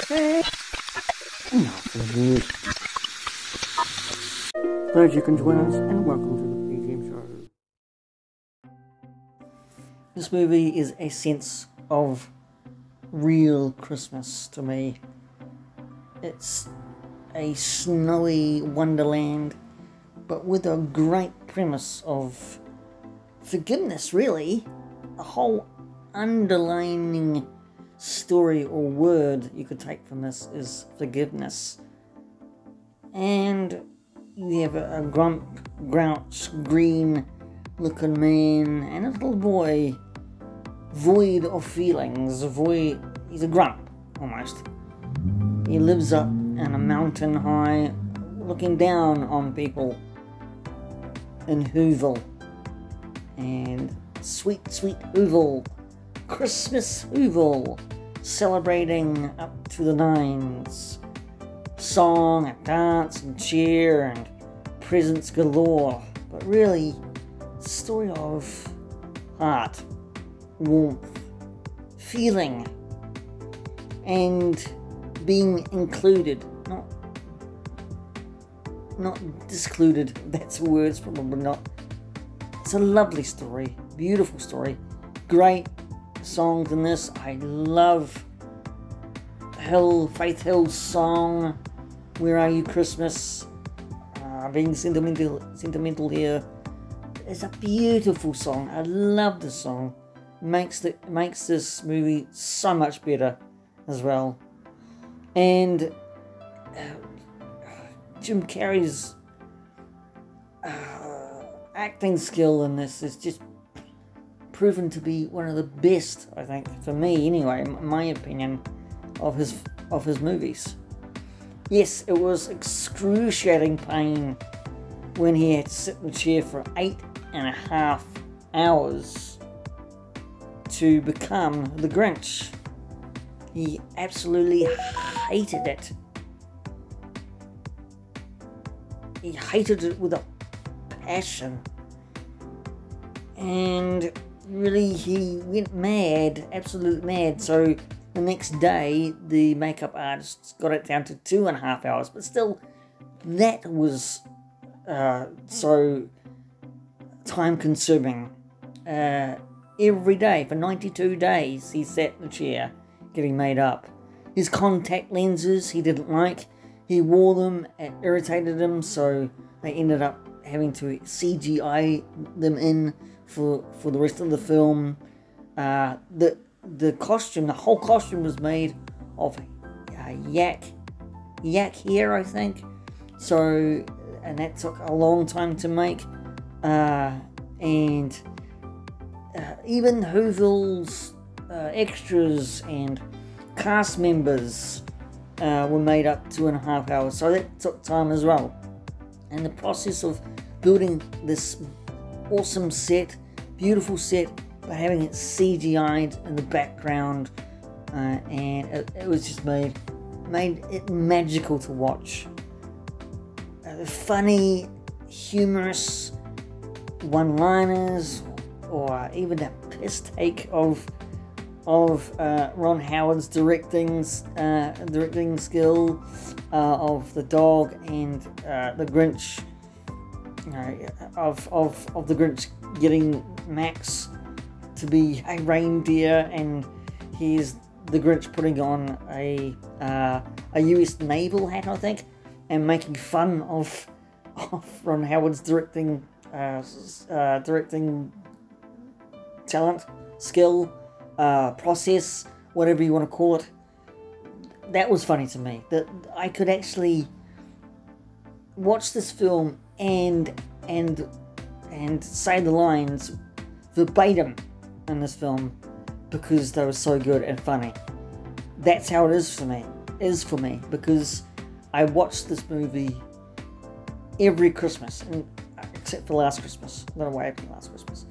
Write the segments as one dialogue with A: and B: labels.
A: Good. Glad you can join us, and welcome to the P.G.M show. This movie is a sense of real Christmas to me. It's a snowy wonderland, but with a great premise of forgiveness, really. A whole underlining story or word you could take from this is forgiveness. And you have a grouch, green looking man and a little boy, void of feelings, he's a grump, almost. He lives up in a mountain high, looking down on people in Whoville. And sweet, sweet Whoville, Christmas Whoville, celebrating up to the nines. Song and dance and cheer and presents galore, but really it's a story of heart, warmth, feeling, and being included, not discluded. That's a word, probably not. It's a lovely story, beautiful story, great songs in this. I love Faith Hill's song, Where Are You Christmas? Being sentimental here. It's a beautiful song. I love the song. Makes this movie so much better as well. And Jim Carrey's acting skill in this is just proven to be one of the best, I think, for me anyway, in my opinion, of his movies. Yes, it was excruciating pain when he had to sit in the chair for 8.5 hours to become the Grinch. He absolutely hated it. He hated it with a passion. And really, he went mad, absolutely mad. So the next day, the makeup artist got it down to 2.5 hours. But still, that was so time-consuming. Every day, for 92 days, he sat in the chair getting made up. His contact lenses he didn't like. He wore them, it irritated him, so they ended up having to CGI them in for the rest of the film. The costume, the whole costume was made of yak hair, I think. So, and that took a long time to make. And even Whoville's extras and cast members were made up 2.5 hours. So that took time as well. And the process of building this awesome set, beautiful set, but having it CGI'd in the background, and it was just made it magical to watch. Funny, humorous one-liners, or even a piss take of Ron Howard's directing skill of the dog and the Grinch, of the Grinch getting Max to be a reindeer, and here's the Grinch putting on a US naval hat, I think, and making fun of Ron Howard's directing talent, skill, process, whatever you want to call it. That was funny to me, that I could actually watch this film and say the lines verbatim in this film because they were so good and funny. That's how it is for me, because I watched this movie every Christmas, except for last Christmas. Not away from last Christmas,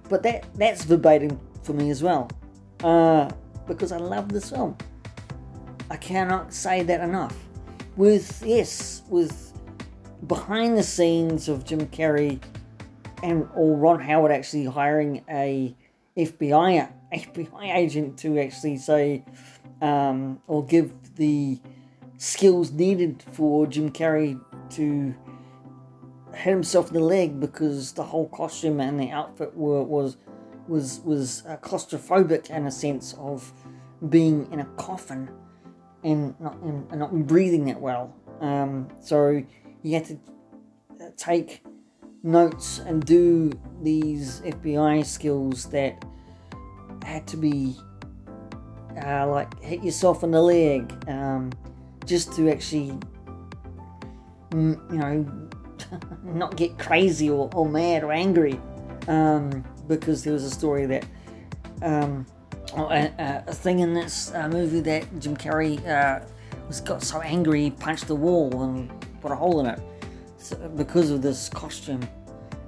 A: but that's verbatim for me as well, because I love this film. I cannot say that enough. With behind the scenes of Jim Carrey or Ron Howard actually hiring a FBI agent to actually say, or give the skills needed for Jim Carrey to hit himself in the leg, because the whole costume and the outfit was claustrophobic, in a sense of being in a coffin and not breathing that well. So you had to take notes and do these FBI skills that had to be like hit yourself in the leg, just to actually, not get crazy or mad or angry, because there was a story that a thing in this movie that Jim Carrey got so angry he punched the wall and put a hole in it, because of this costume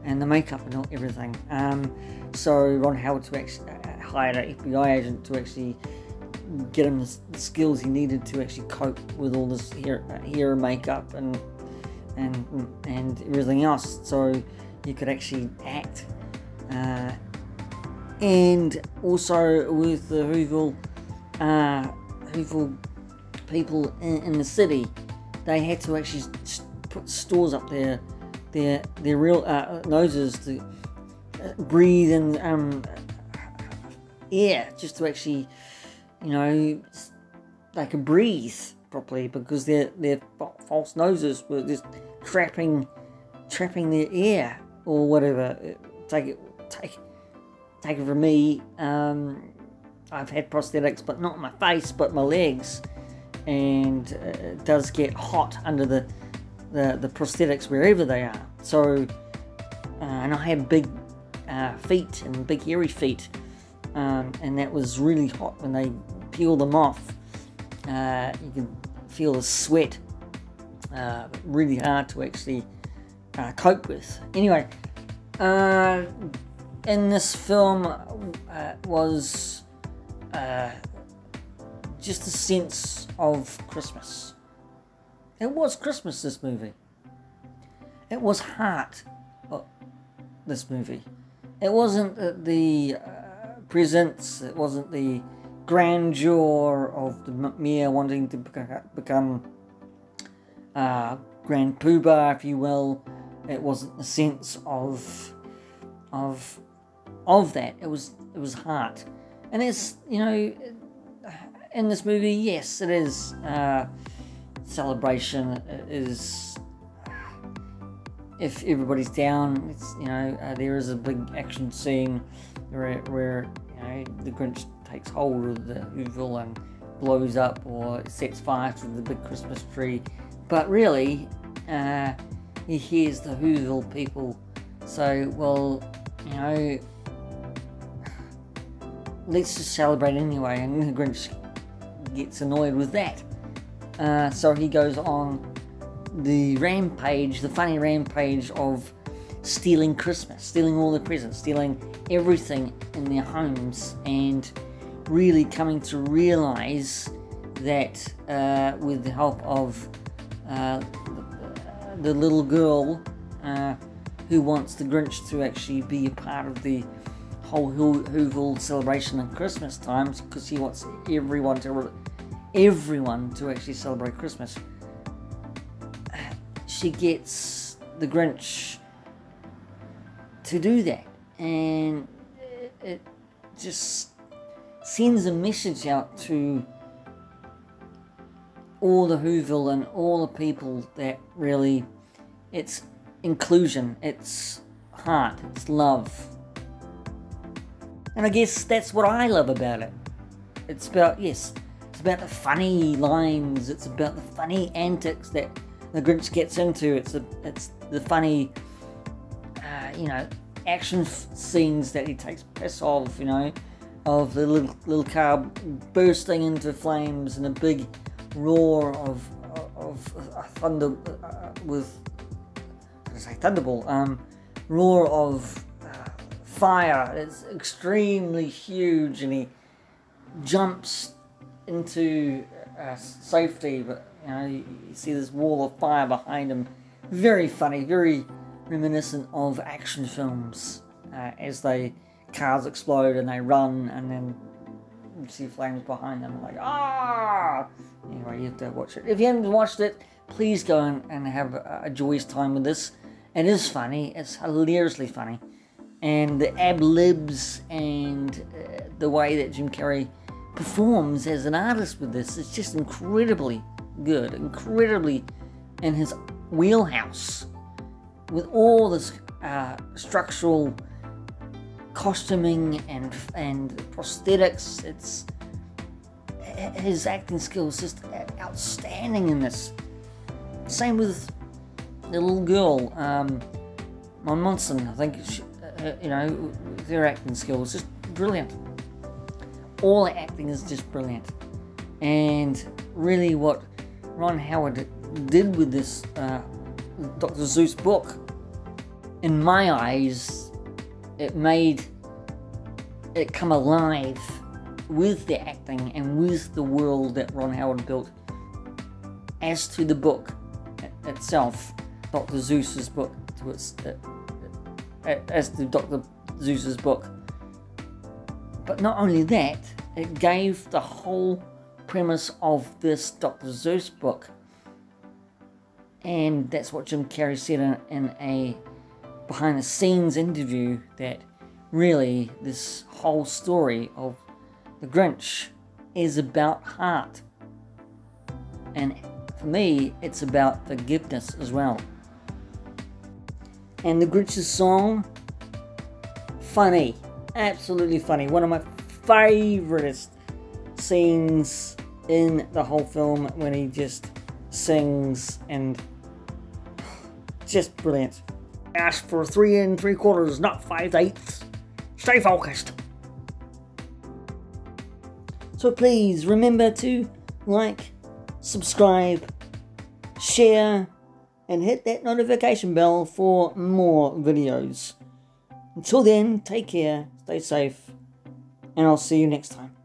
A: and the makeup and everything. So Ron Howard to actually hired an FBI agent to actually get him the skills he needed to actually cope with all this hair and makeup and everything else, so you could actually act. And also with the Whoville people in the city, they had to actually put stores up their real noses to breathe in air, just to actually, they could breathe properly, because their false noses were just trapping their air or whatever. Take it from me. I've had prosthetics, but not my face, but my legs, and it does get hot under the prosthetics wherever they are. So, and I have big feet and big hairy feet, and that was really hot when they peel them off. You can feel the sweat, really hard to actually cope with. Anyway, in this film was just a sense of Christmas. It was Christmas, this movie. It was heart, this movie. It wasn't the presents, it wasn't the grandeur of the mayor wanting to become Grand Poobah, if you will. It wasn't the sense of that. It was heart. And it's, in this movie, yes, it is celebration. It is, if everybody's down, it's, there is a big action scene where the Grinch takes hold of the Whoville and blows up or sets fire to the big Christmas tree. But really, he hears the Whoville people say, well, let's just celebrate anyway, and the Grinch gets annoyed with that. So he goes on the rampage, the funny rampage of stealing Christmas, stealing all the presents, stealing everything in their homes, and really coming to realize that with the help of the little girl who wants the Grinch to actually be a part of the whole Whoville celebration at Christmas times, because he wants everyone to actually celebrate Christmas. She gets the Grinch to do that, and it just sends a message out to all the Whoville and all the people that really, it's inclusion, it's heart, it's love. And I guess that's what I love about it. It's about, it's about the funny lines, it's about the funny antics that the Grinch gets into, it's the funny, action scenes that he takes piss of, of the little car bursting into flames and a big roar of thunder thunderbolt, roar of fire. It's extremely huge, and he jumps into safety, but you see this wall of fire behind him. Very funny, very reminiscent of action films, as cars explode and they run, and then you see flames behind them, like, ah! Anyway, you have to watch it. If you haven't watched it, please go and have a joyous time with this. It is funny, it's hilariously funny. And the ad-libs and the way that Jim Carrey performs as an artist with this is just incredibly good, incredibly in his wheelhouse. With all this structural costuming and prosthetics, his acting skills just outstanding in this. Same with the little girl, Mon Monson. I think their acting skills just brilliant. All the acting is just brilliant, and really what Ron Howard did with this Dr. Seuss book, in my eyes, it made it come alive with the acting and with the world that Ron Howard built. As to the book itself, Dr. Seuss's book, as to Dr. Seuss's book. But not only that, it gave the whole premise of this Dr. Seuss book. And that's what Jim Carrey said in a behind the scenes interview, that really this whole story of the Grinch is about heart. And for me, it's about forgiveness as well. And the Grinch's song, funny, absolutely funny. One of my favourite scenes in the whole film, when he just sings, and just brilliant. Ask for 3 3/4, not 5/8. Stay focused. So please remember to like, subscribe, share, and hit that notification bell for more videos. Until then, take care, stay safe, and I'll see you next time.